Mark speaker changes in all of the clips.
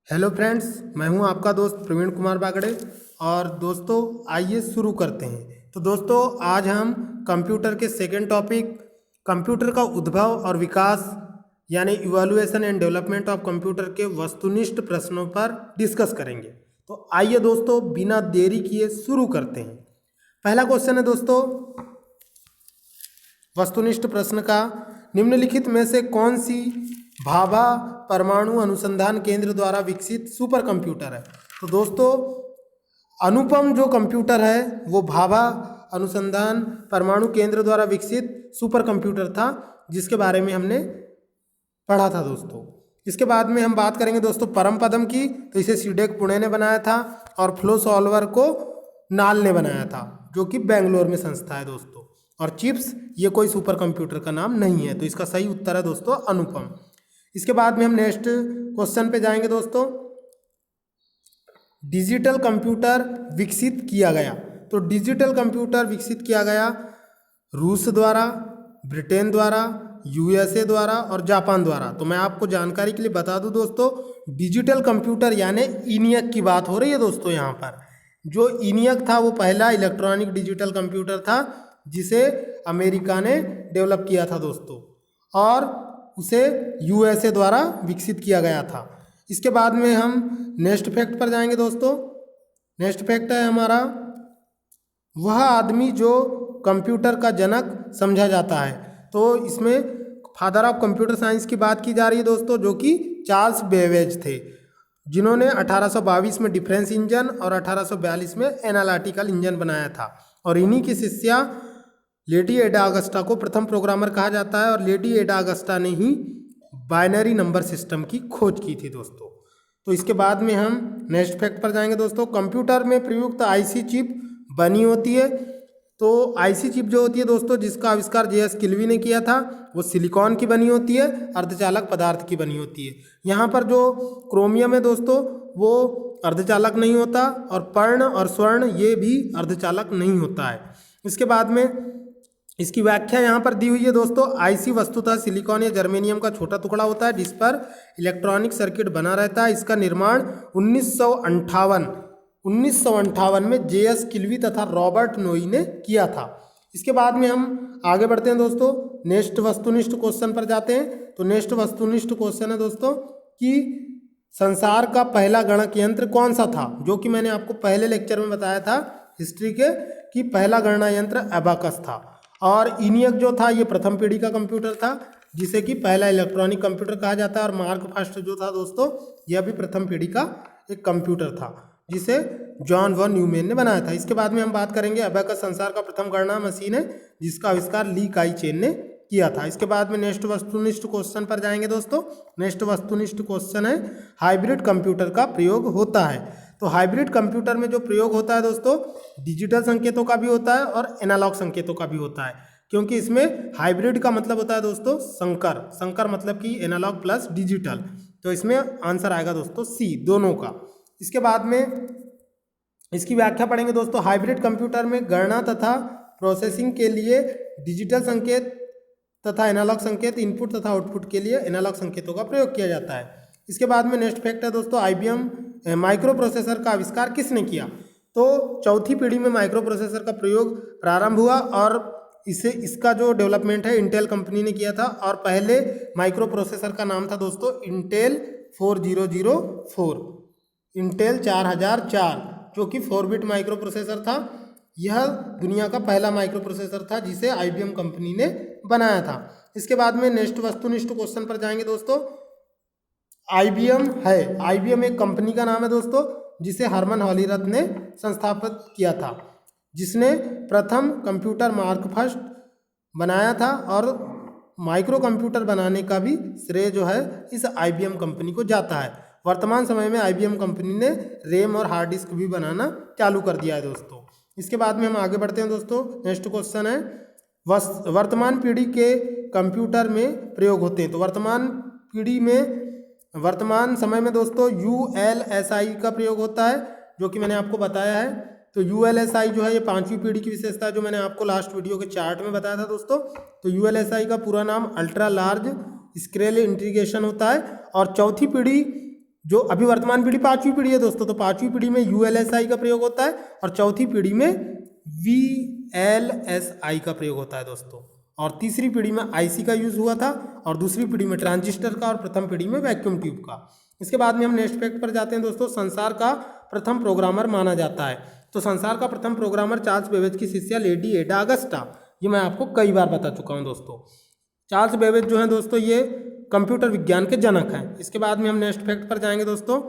Speaker 1: Hello friends, मैं हूं आपका दोस्त प्रवीण कुमार बागड़े। और दोस्तों, आइए शुरू करते हैं। तो दोस्तों, आज हम कंप्यूटर के सेकेंड टॉपिक कंप्यूटर का उद्भव और विकास यानी इवोल्यूएशन एंड डेवलपमेंट ऑफ कंप्यूटर के वस्तुनिष्ठ प्रश्नों पर डिस्कस करेंगे। तो आइए दोस्तों, बिना देरी किए शुरू करते हैं। पहला क्वेश्चन है दोस्तों, वस्तुनिष्ठ प्रश्न का, निम्नलिखित में से कौन सी भाभा परमाणु अनुसंधान केंद्र द्वारा विकसित सुपर कंप्यूटर है? तो दोस्तों, अनुपम जो कंप्यूटर है वो भाभा अनुसंधान परमाणु केंद्र द्वारा विकसित सुपर कंप्यूटर था, जिसके बारे में हमने पढ़ा था दोस्तों। इसके बाद में हम बात करेंगे दोस्तों परम पदम की। तो इसे सीडेक पुणे ने बनाया था और फ्लो सॉल्वर को नाल ने बनाया था, जो कि बेंगलोर में संस्था है दोस्तों। और चिप्स ये कोई सुपर कंप्यूटर का नाम नहीं है, तो इसका सही उत्तर है दोस्तों अनुपम। इसके बाद में हम नेक्स्ट क्वेश्चन पे जाएंगे दोस्तों। डिजिटल कंप्यूटर विकसित किया गया। तो डिजिटल कंप्यूटर विकसित किया गया रूस द्वारा, ब्रिटेन द्वारा, यूएसए द्वारा और जापान द्वारा। तो मैं आपको जानकारी के लिए बता दूं दोस्तों, डिजिटल कंप्यूटर यानी इनियक की बात हो रही है दोस्तों। यहाँ पर जो इनियक था वो पहला इलेक्ट्रॉनिक डिजिटल कंप्यूटर था, जिसे अमेरिका ने डेवलप किया था दोस्तों, और उसे यूएसए द्वारा विकसित किया गया था। इसके बाद में हम नेक्स्ट फैक्ट पर जाएंगे दोस्तों। नेक्स्ट फैक्ट है हमारा, वह आदमी जो कंप्यूटर का जनक समझा जाता है। तो इसमें फादर ऑफ कंप्यूटर साइंस की बात की जा रही है दोस्तों, जो कि चार्ल्स बेबेज थे, जिन्होंने 1822 में डिफरेंस इंजन और 1842 में एनालिटिकल इंजन बनाया था। और इन्हीं की शिष्या लेडी एडा अगस्टा को प्रथम प्रोग्रामर कहा जाता है, और लेडी एडा अगस्टा ने ही बाइनरी नंबर सिस्टम की खोज की थी दोस्तों। तो इसके बाद में हम नेक्स्ट फैक्ट पर जाएंगे दोस्तों। कंप्यूटर में प्रयुक्त आईसी चिप बनी होती है। तो आईसी चिप जो होती है दोस्तों, जिसका आविष्कार जेएस किल्वी ने किया था, वो सिलिकॉन की बनी होती है, अर्धचालक पदार्थ की बनी होती है। यहाँ पर जो क्रोमियम है दोस्तों, वो अर्धचालक नहीं होता, और पर्ण और स्वर्ण ये भी अर्धचालक नहीं होता है। इसके बाद में इसकी व्याख्या यहाँ पर दी हुई है दोस्तों। आईसी वस्तुतः सिलिकॉन या जर्मेनियम का छोटा टुकड़ा होता है, जिस पर इलेक्ट्रॉनिक सर्किट बना रहता है। इसका निर्माण 1958 में जेएस किल्वी तथा रॉबर्ट नोई ने किया था। इसके बाद में हम आगे बढ़ते हैं दोस्तों, नेक्स्ट वस्तुनिष्ठ क्वेश्चन पर जाते हैं। तो नेक्स्ट वस्तुनिष्ठ क्वेश्चन है दोस्तों कि संसार का पहला गणक यंत्र कौन सा था? जो कि मैंने आपको पहले लेक्चर में बताया था हिस्ट्री के, कि पहला गणना यंत्र एबाकस था। और इनियक जो था ये प्रथम पीढ़ी का कंप्यूटर था, जिसे कि पहला इलेक्ट्रॉनिक कंप्यूटर कहा जाता है। और मार्क फास्ट जो था दोस्तों, यह भी प्रथम पीढ़ी का एक कंप्यूटर था, जिसे जॉन वन न्यूमैन ने बनाया था। इसके बाद में हम बात करेंगे, एबाकस संसार का प्रथम गणना मशीन है, जिसका आविष्कार ली काई चेन ने किया था। इसके बाद में नेक्स्ट वस्तुनिष्ठ क्वेश्चन पर जाएंगे दोस्तों। नेक्स्ट वस्तुनिष्ठ क्वेश्चन है, हाइब्रिड कंप्यूटर का प्रयोग होता है। तो हाइब्रिड कंप्यूटर में जो प्रयोग होता है दोस्तों, डिजिटल संकेतों का भी होता है और एनालॉग संकेतों का भी होता है, क्योंकि इसमें हाइब्रिड का मतलब होता है दोस्तों संकर। संकर मतलब कि एनालॉग प्लस डिजिटल। तो इसमें आंसर आएगा दोस्तों सी, दोनों का। इसके बाद में इसकी व्याख्या पढ़ेंगे दोस्तों। हाइब्रिड कंप्यूटर में गणना तथा प्रोसेसिंग के लिए डिजिटल संकेत तथा एनालॉग संकेत, इनपुट तथा आउटपुट के लिए एनालॉग संकेतों का प्रयोग किया जाता है। इसके बाद में नेक्स्ट फैक्ट है दोस्तों, आईबीएम माइक्रो प्रोसेसर का आविष्कार किसने किया? तो चौथी पीढ़ी में माइक्रो प्रोसेसर का प्रयोग प्रारंभ हुआ, और इसका जो डेवलपमेंट है इंटेल कंपनी ने किया था। और पहले माइक्रो प्रोसेसर का नाम था दोस्तों इंटेल 4004, इंटेल 4004, जो कि 4 बिट माइक्रो प्रोसेसर था। यह दुनिया का पहला माइक्रो प्रोसेसर था, जिसे आईबीएम कंपनी ने बनाया था। इसके बाद में नेक्स्ट वस्तुनिष्ठ क्वेश्चन पर जाएंगे दोस्तों। आईबीएम है, आईबीएम एक कंपनी का नाम है दोस्तों, जिसे हरमन हॉलीरथ ने संस्थापित किया था, जिसने प्रथम कंप्यूटर मार्क फर्स्ट बनाया था। और माइक्रो कंप्यूटर बनाने का भी श्रेय जो है इस आईबीएम कंपनी को जाता है। वर्तमान समय में आईबीएम कंपनी ने रैम और हार्ड डिस्क भी बनाना चालू कर दिया है दोस्तों। इसके बाद में हम आगे बढ़ते हैं दोस्तों। नेक्स्ट क्वेश्चन है, वर्तमान पीढ़ी के कंप्यूटर में प्रयोग होते हैं। तो वर्तमान समय में दोस्तों यूएलएसआई का प्रयोग होता है, जो कि मैंने आपको बताया है। तो यूएलएसआई जो है ये 5वीं पीढ़ी की विशेषता है, जो मैंने आपको लास्ट वीडियो के चार्ट में बताया था दोस्तों। तो यूएलएसआई का पूरा नाम अल्ट्रा लार्ज स्केल इंटीग्रेशन होता है। और चौथी पीढ़ी जो अभी वर्तमान पीढ़ी 5वीं पीढ़ी है दोस्तों, तो 5वीं पीढ़ी में ULSI का प्रयोग होता है और चौथी पीढ़ी में VLSI का प्रयोग होता है दोस्तों। और तीसरी पीढ़ी में IC का यूज़ हुआ था और दूसरी पीढ़ी में ट्रांजिस्टर का और प्रथम पीढ़ी में वैक्यूम ट्यूब का। इसके बाद में हम नेक्स्ट फैक्ट पर जाते हैं दोस्तों। संसार का प्रथम प्रोग्रामर माना जाता है, तो संसार का प्रथम प्रोग्रामर चार्ल्स बेबेज की शिष्या लेडी एडा अगस्टा, ये मैं आपको कई बार बता चुका हूँ दोस्तों। चार्ल्स बेबेज जो है दोस्तों ये कंप्यूटर विज्ञान के जनक हैं। इसके बाद में हम नेक्स्ट फैक्ट पर जाएंगे दोस्तों।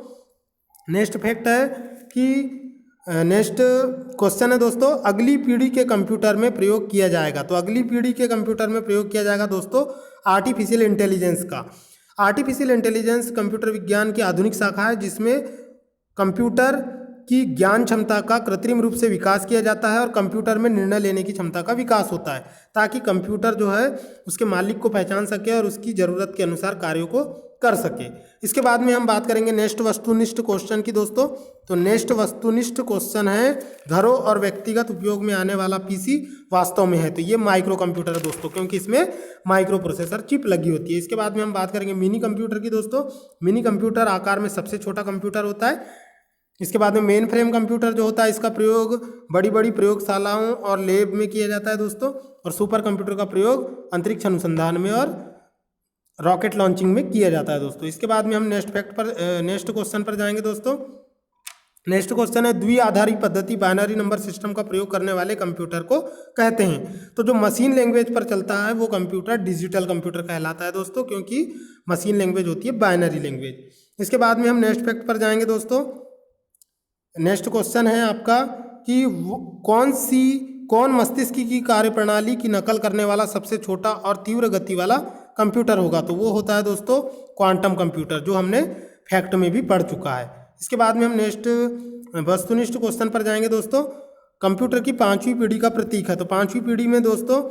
Speaker 1: नेक्स्ट फैक्ट है कि नेक्स्ट क्वेश्चन है दोस्तों, अगली पीढ़ी के कंप्यूटर में प्रयोग किया जाएगा। तो अगली पीढ़ी के कंप्यूटर में प्रयोग किया जाएगा दोस्तों आर्टिफिशियल इंटेलिजेंस का। आर्टिफिशियल इंटेलिजेंस कंप्यूटर विज्ञान की आधुनिक शाखा है जिसमें कंप्यूटर की ज्ञान क्षमता का कृत्रिम रूप से विकास किया जाता है और कंप्यूटर में निर्णय लेने की क्षमता का विकास होता है, ताकि कंप्यूटर जो है उसके मालिक को पहचान सके और उसकी ज़रूरत के अनुसार कार्यों को कर सके। इसके बाद में हम बात करेंगे नेक्स्ट वस्तुनिष्ठ क्वेश्चन की दोस्तों। तो नेक्स्ट वस्तुनिष्ठ क्वेश्चन है, घरों और व्यक्तिगत उपयोग में आने वाला PC वास्तव में है। तो ये माइक्रो कंप्यूटर है दोस्तों, क्योंकि इसमें माइक्रो प्रोसेसर चिप लगी होती है। इसके बाद में हम बात करेंगे मिनी कंप्यूटर की दोस्तों। मिनी कंप्यूटर आकार में सबसे छोटा कंप्यूटर होता है। इसके बाद में मेन फ्रेम कंप्यूटर जो होता है, इसका प्रयोग बड़ी बड़ी प्रयोगशालाओं और लैब में किया जाता है दोस्तों। और सुपर कंप्यूटर का प्रयोग अंतरिक्ष अनुसंधान में और रॉकेट लॉन्चिंग में किया जाता है दोस्तों। इसके बाद में हम नेक्स्ट क्वेश्चन पर जाएंगे दोस्तों। नेक्स्ट क्वेश्चन है, द्विआधारी पद्धति बाइनरी नंबर सिस्टम का प्रयोग करने वाले कंप्यूटर को कहते हैं। तो जो मशीन लैंग्वेज पर चलता है वो कंप्यूटर डिजिटल कंप्यूटर कहलाता है दोस्तों, क्योंकि मशीन लैंग्वेज होती है बाइनरी लैंग्वेज। इसके बाद में हम नेक्स्ट फैक्ट पर जाएंगे दोस्तों। नेक्स्ट क्वेश्चन है आपका कि कौन मस्तिष्क की कार्यप्रणाली की नकल करने वाला सबसे छोटा और तीव्र गति वाला कंप्यूटर होगा। तो वो होता है दोस्तों क्वांटम कंप्यूटर, जो हमने फैक्ट में भी पढ़ चुका है। इसके बाद में हम नेक्स्ट वस्तुनिष्ठ क्वेश्चन पर जाएंगे दोस्तों। कंप्यूटर की 5वीं पीढ़ी का प्रतीक है। तो 5वीं पीढ़ी में दोस्तों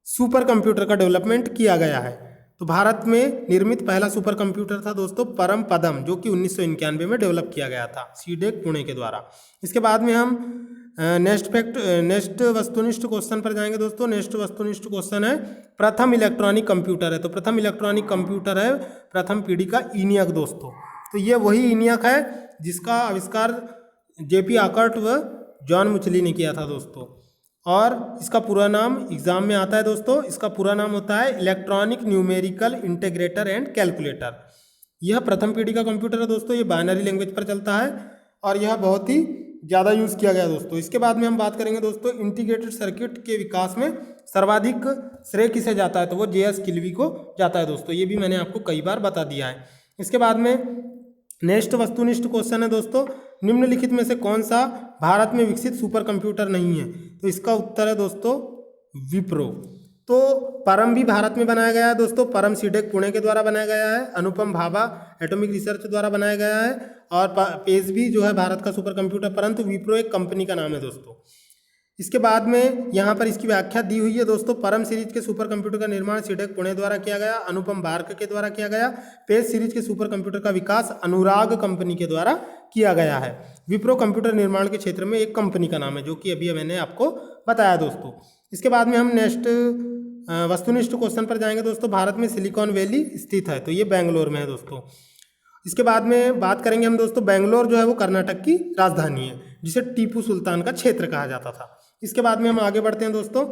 Speaker 1: सुपर कंप्यूटर का डेवलपमेंट किया गया है। तो भारत में निर्मित पहला सुपर कंप्यूटर था दोस्तों परम पदम, जो कि 1991 में डेवलप किया गया था सीडेक पुणे के द्वारा। इसके बाद में हम नेक्स्ट वस्तुनिष्ठ क्वेश्चन पर जाएंगे दोस्तों। नेक्स्ट वस्तुनिष्ठ क्वेश्चन है, प्रथम इलेक्ट्रॉनिक कंप्यूटर है। तो प्रथम इलेक्ट्रॉनिक कंप्यूटर है प्रथम पीढ़ी का ENIAC दोस्तों। तो ये वही ENIAC है जिसका आविष्कार JP आकर्ट व जॉन मुचली ने किया था दोस्तों। और इसका पूरा नाम एग्जाम में आता है दोस्तों, इसका पूरा नाम होता है electronic numerical integrator and calculator. यह प्रथम पीढ़ी का कंप्यूटर है दोस्तों, ये बाइनरी लैंग्वेज पर चलता है और यह बहुत ही ज़्यादा यूज़ किया गया दोस्तों। इसके बाद में हम बात करेंगे दोस्तों इंटीग्रेटेड सर्किट के विकास में सर्वाधिक श्रेय किसे जाता है। तो वो JS किल्वी को जाता है दोस्तों, ये भी मैंने आपको कई बार बता दिया है। इसके बाद में नेक्स्ट वस्तुनिष्ठ क्वेश्चन है दोस्तों, निम्नलिखित में से कौन सा भारत में विकसित सुपर कंप्यूटर नहीं है। तो इसका उत्तर है दोस्तों विप्रो। तो परम भी भारत में बनाया गया है दोस्तों, परम सीडेक पुणे के द्वारा बनाया गया है, अनुपम भाभा एटॉमिक रिसर्च द्वारा बनाया गया है, और पेज भी जो है भारत का सुपर कंप्यूटर, परंतु विप्रो एक कंपनी का नाम है दोस्तों। इसके बाद में यहाँ पर इसकी व्याख्या दी हुई है दोस्तों। परम सीरीज के सुपर कंप्यूटर का निर्माण सीडेक पुणे द्वारा किया गया, अनुपम बार्क के द्वारा किया गया। पेज सीरीज के सुपर कंप्यूटर का विकास अनुराग कंपनी के द्वारा किया गया है। विप्रो कंप्यूटर निर्माण के क्षेत्र में एक कंपनी का नाम है, जो कि अभी मैंने आपको बताया दोस्तों। इसके बाद में हम नेक्स्ट वस्तुनिष्ठ क्वेश्चन पर जाएंगे दोस्तों। भारत में सिलिकॉन वैली स्थित है, तो ये बेंगलोर में है दोस्तों। इसके बाद में बात करेंगे हम दोस्तों, बेंगलोर जो है वो कर्नाटक की राजधानी है, जिसे टीपू सुल्तान का क्षेत्र कहा जाता था। इसके बाद में हम आगे बढ़ते हैं दोस्तों।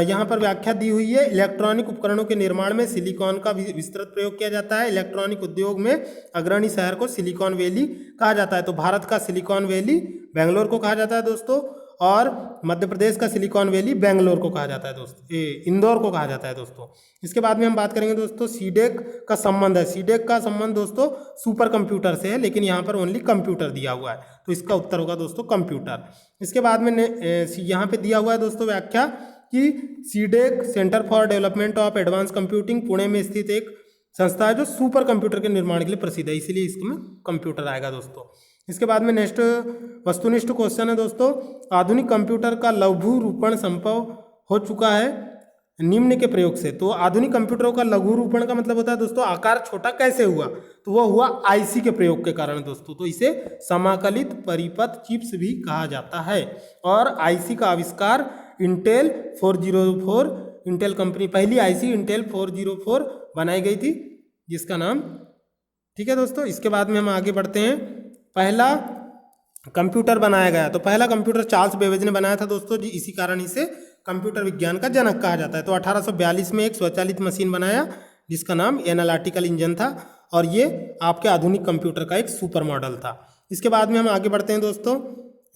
Speaker 1: यहाँ पर व्याख्या दी हुई है, इलेक्ट्रॉनिक उपकरणों के निर्माण में सिलिकॉन का विस्तृत प्रयोग किया जाता है। इलेक्ट्रॉनिक उद्योग में अग्रणी शहर को सिलिकॉन वैली कहा जाता है। तो भारत का सिलिकॉन वैली बेंगलोर को कहा जाता है दोस्तों, और मध्य प्रदेश का सिलिकॉन वैली बेंगलोर को कहा जाता है दोस्तों, इंदौर को कहा जाता है दोस्तों। इसके बाद में हम बात करेंगे दोस्तों सीडेक का संबंध है। सीडेक का संबंध दोस्तों सुपर कंप्यूटर से है, लेकिन यहाँ पर ओनली कंप्यूटर दिया हुआ है, तो इसका उत्तर होगा दोस्तों कंप्यूटर। इसके बाद में यहाँ पे दिया हुआ है दोस्तों व्याख्या कि CDAC centre for development of advance computing Pune में स्थित एक संस्था है जो सुपर कंप्यूटर के निर्माण के लिए प्रसिद्ध है, इसीलिए इसमें कंप्यूटर आएगा दोस्तों। इसके बाद में नेक्स्ट वस्तुनिष्ठ क्वेश्चन है दोस्तों, आधुनिक कंप्यूटर का लघु रूपण संभव हो चुका है निम्न के प्रयोग से। तो आधुनिक कंप्यूटरों का लघु रूपण का मतलब होता है दोस्तों आकार छोटा कैसे हुआ, तो वह हुआ IC के प्रयोग के कारण दोस्तों। तो इसे समाकलित परिपथ चिप्स भी कहा जाता है, और IC का आविष्कार इंटेल 404 इंटेल कंपनी, पहली IC इंटेल 404 बनाई गई थी, जिसका नाम ठीक है दोस्तों, इसके बाद में हम आगे बढ़ते हैं। पहला कंप्यूटर बनाया गया, तो पहला कंप्यूटर चार्ल्स बेबेज ने बनाया था दोस्तों जी, इसी कारण इसे कंप्यूटर विज्ञान का जनक कहा जाता है। तो 1842 में एक स्वचालित मशीन बनाया जिसका नाम एनालिटिकल इंजन था, और ये आपके आधुनिक कंप्यूटर का एक सुपर मॉडल था। इसके बाद में हम आगे बढ़ते हैं दोस्तों।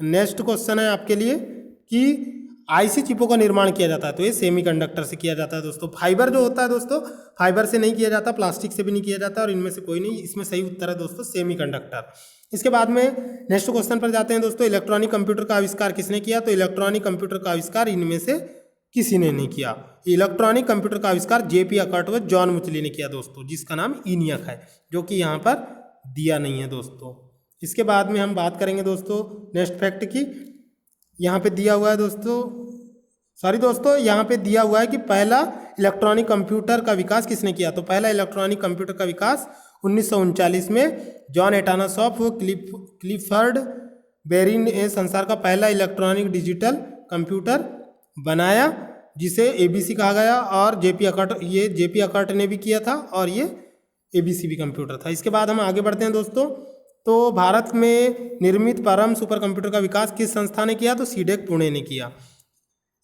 Speaker 1: नेक्स्ट क्वेश्चन है आपके लिए कि आईसी चिपों का निर्माण किया जाता है, तो ये सेमीकंडक्टर से किया जाता है दोस्तों। फाइबर जो होता है दोस्तों, फाइबर से नहीं किया जाता, प्लास्टिक से भी नहीं किया जाता, और इनमें से कोई नहीं, इसमें सही उत्तर है दोस्तों सेमीकंडक्टर। इसके बाद में नेक्स्ट क्वेश्चन पर जाते हैं दोस्तों। इलेक्ट्रॉनिक कंप्यूटर का आविष्कार किसने किया, तो इलेक्ट्रॉनिक कंप्यूटर का आविष्कार इनमें से किसी ने नहीं किया। इलेक्ट्रॉनिक कंप्यूटर का आविष्कार जेपी अकर्ट व जॉन मुचली ने किया दोस्तों, जिसका नाम ENIAC है, जो कि यहाँ पर दिया नहीं है दोस्तों। इसके बाद में हम बात करेंगे दोस्तों नेक्स्ट फैक्ट की। यहाँ पे दिया हुआ है दोस्तों, यहाँ पे दिया हुआ है कि पहला इलेक्ट्रॉनिक कंप्यूटर का विकास किसने किया, तो पहला इलेक्ट्रॉनिक कंप्यूटर का विकास 1939 में जॉन एटानासॉफ व क्लिफर्ड बेरी ने संसार का पहला इलेक्ट्रॉनिक डिजिटल कंप्यूटर बनाया, जिसे ABC कहा गया, और जेपी अकर्ट ने भी किया था, और ये ABCB कंप्यूटर था। इसके बाद हम आगे बढ़ते हैं दोस्तों। तो भारत में निर्मित परम सुपर कंप्यूटर का विकास किस संस्था ने किया, तो सीडेक पुणे ने किया।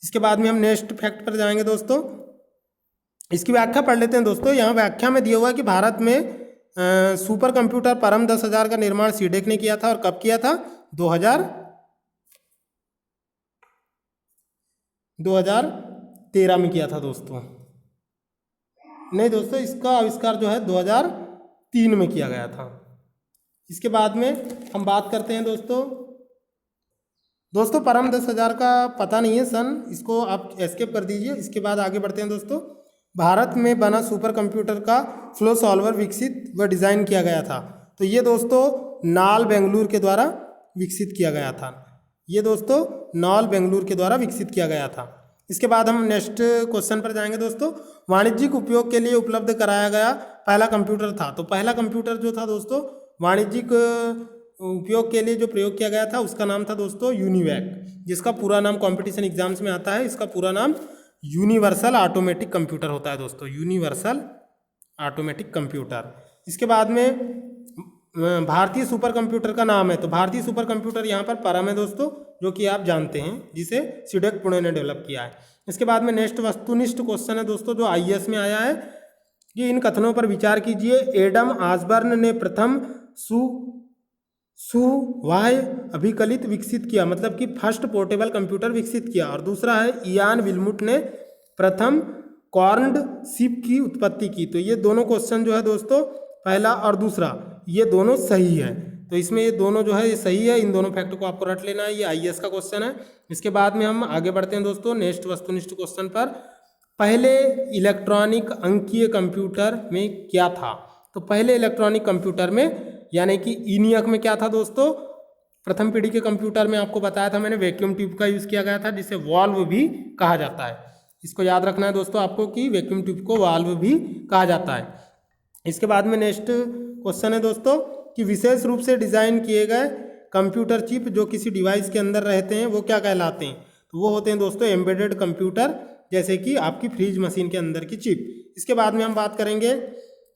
Speaker 1: इसके बाद में हम नेक्स्ट फैक्ट पर जाएंगे दोस्तों। इसकी व्याख्या पढ़ लेते हैं दोस्तों। यहाँ व्याख्या में दिया हुआ है कि भारत में सुपर कंप्यूटर परम 10,000 का निर्माण सीडेक ने किया था, और कब किया था, 2013 में किया था दोस्तों। नहीं दोस्तों, इसका आविष्कार जो है 2003 में किया गया था। इसके बाद में हम बात करते हैं दोस्तों परम 10,000 का पता नहीं है सन, इसको आप एस्केप कर दीजिए। इसके बाद आगे बढ़ते हैं दोस्तों। भारत में बना सुपर कंप्यूटर का फ्लो सॉल्वर विकसित व डिज़ाइन किया गया था, तो ये दोस्तों नाल बेंगलुरु के द्वारा विकसित किया गया था। ये दोस्तों नाल बेंगलुरु के द्वारा विकसित किया गया था। इसके बाद हम नेक्स्ट क्वेश्चन पर जाएंगे दोस्तों। वाणिज्यिक उपयोग के लिए उपलब्ध कराया गया पहला कंप्यूटर था, तो पहला कंप्यूटर जो था दोस्तों वाणिज्यिक उपयोग के लिए जो प्रयोग किया गया था उसका नाम था दोस्तों यूनिवैक, जिसका पूरा नाम कॉम्पिटिशन एग्जाम्स में आता है। इसका पूरा नाम यूनिवर्सल ऑटोमेटिक कंप्यूटर होता है दोस्तों, यूनिवर्सल ऑटोमेटिक कंप्यूटर। इसके बाद में भारतीय सुपर कंप्यूटर का नाम है, तो भारतीय सुपर कंप्यूटर यहाँ पर परम है दोस्तों, जो कि आप जानते हैं, जिसे सीडेक पुणे ने डेवलप किया है। इसके बाद में नेक्स्ट वस्तुनिष्ठ क्वेश्चन है दोस्तों, जो IAS में आया है कि इन कथनों पर विचार कीजिए। एडम ऑसबर्न ने प्रथम सुवाह्य अभिकलित विकसित किया, मतलब कि फर्स्ट पोर्टेबल कंप्यूटर विकसित किया, और दूसरा है इयान विल्मुट ने प्रथम कॉर्न्ड शिप की उत्पत्ति की। तो ये दोनों क्वेश्चन जो है दोस्तों, पहला और दूसरा, ये दोनों सही है। तो इसमें ये दोनों जो है ये सही है, इन दोनों फैक्ट को आपको रट लेना है, ये IAS का क्वेश्चन है। इसके बाद में हम आगे बढ़ते हैं दोस्तों नेक्स्ट वस्तुनिष्ठ क्वेश्चन पर। पहले इलेक्ट्रॉनिक अंकीय कंप्यूटर में क्या था, तो पहले इलेक्ट्रॉनिक कंप्यूटर में यानी कि ENIAC में क्या था दोस्तों, प्रथम पीढ़ी के कंप्यूटर में आपको बताया था मैंने, वैक्यूम ट्यूब का यूज़ किया गया था, जिसे वाल्व भी कहा जाता है। इसको याद रखना है दोस्तों आपको कि वैक्यूम ट्यूब को वाल्व भी कहा जाता है। इसके बाद में नेक्स्ट क्वेश्चन है दोस्तों कि विशेष रूप से डिज़ाइन किए गए कंप्यूटर चिप जो किसी डिवाइस के अंदर रहते हैं वो क्या कहलाते हैं, तो वो होते हैं दोस्तों एम्बेडेड कंप्यूटर, जैसे कि आपकी फ्रीज मशीन के अंदर की चिप। इसके बाद में हम बात करेंगे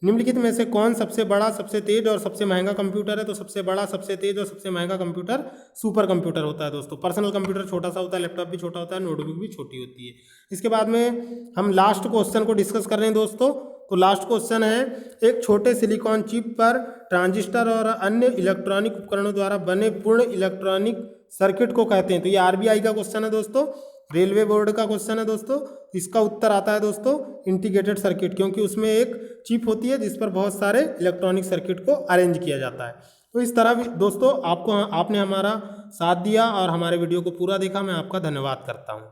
Speaker 1: निम्नलिखित में से कौन सबसे बड़ा, सबसे तेज और सबसे महंगा कंप्यूटर है, तो सबसे बड़ा, सबसे तेज और सबसे महंगा कंप्यूटर सुपर कंप्यूटर होता है दोस्तों। पर्सनल कंप्यूटर छोटा सा होता है, लैपटॉप भी छोटा होता है, नोटबुक भी छोटी होती है। इसके बाद में हम लास्ट क्वेश्चन को डिस्कस कर रहे हैं दोस्तों। तो लास्ट क्वेश्चन है, एक छोटे सिलिकॉन चिप पर ट्रांजिस्टर और अन्य इलेक्ट्रॉनिक उपकरणों द्वारा बने पूर्ण इलेक्ट्रॉनिक सर्किट को कहते हैं। तो ये RBI का क्वेश्चन है दोस्तों, रेलवे बोर्ड का क्वेश्चन है दोस्तों। इसका उत्तर आता है दोस्तों इंटीग्रेटेड सर्किट, क्योंकि उसमें एक चिप होती है जिस पर बहुत सारे इलेक्ट्रॉनिक सर्किट को अरेंज किया जाता है। तो इस तरह भी दोस्तों आपने हमारा साथ दिया और हमारे वीडियो को पूरा देखा, मैं आपका धन्यवाद करता हूँ।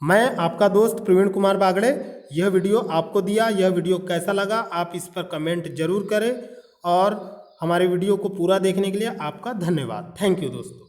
Speaker 1: मैं आपका दोस्त प्रवीण कुमार बागड़े, यह वीडियो आपको दिया, यह वीडियो कैसा लगा आप इस पर कमेंट जरूर करें, और हमारे वीडियो को पूरा देखने के लिए आपका धन्यवाद। थैंक यू दोस्तों।